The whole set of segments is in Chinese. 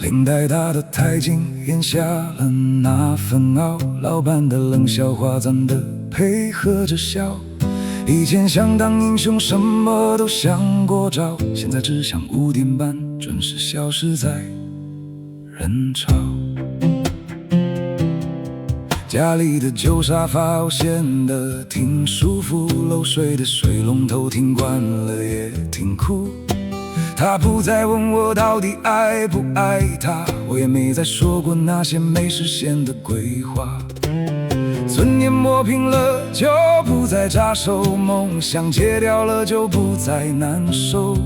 领带打得太紧，咽下了那份傲。老板的冷笑话，咱的配合着笑。以前想当英雄，什么都想过招，现在只想5点半准时消失在人潮。家里的旧沙发显得挺舒服，漏水的水龙头听惯了也挺酷。他不再问我到底爱不爱他，我也没再说过那些没实现的规划。尊严磨平了就不再扎手，梦想戒掉了就不再难受。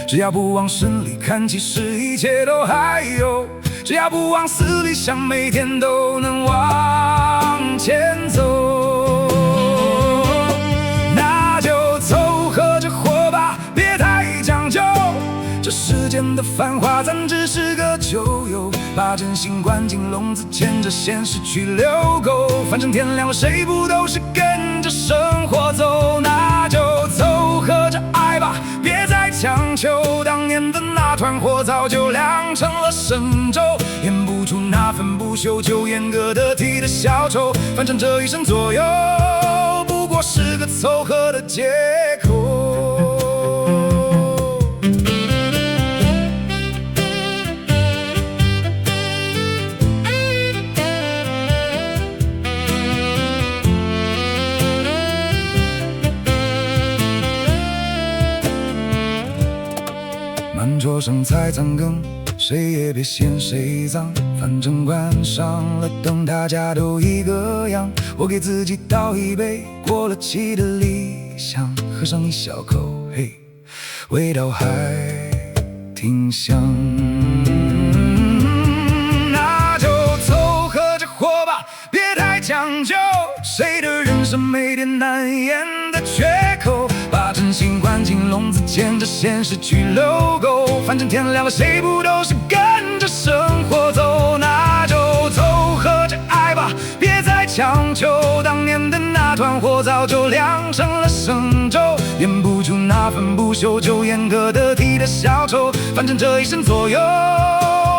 只要不往深里看，其实一切都还有。只要不往死里想，每天都能往前走。那就凑合着活吧，别太讲究。这世间的繁华，咱只是个酒友。把真心关进笼子，牵着现实去遛狗。反正天亮了，谁不都是跟着生活走？那就凑合着爱吧，别再强求。当年的那团火早就酿成了生粥，演不出那份不朽，就演个得体的小丑。反正这一生左右，不过是个凑合的借口。饭桌上菜残羹，谁也别嫌谁脏，反正关上了灯，大家都一个样。我给自己倒一杯过了期的理想，喝上一小口，嘿，味道还挺香。那就凑合着活吧，别太讲究。谁的人生没点难掩的缺口？把真心关进笼子，牵着现实去遛狗。反正天亮了，谁不都是跟着生活走？那就凑合着爱吧，别再强求。当年的那团火早就酿成了生粥，演不出那份不朽，就演个得体的小丑。反正这一生左右，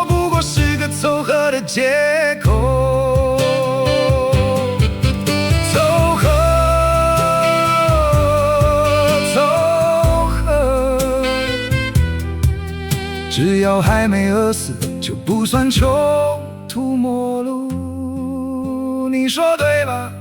不过是个凑合的借口。只要还没饿死，就不算穷途末路。你说对吧？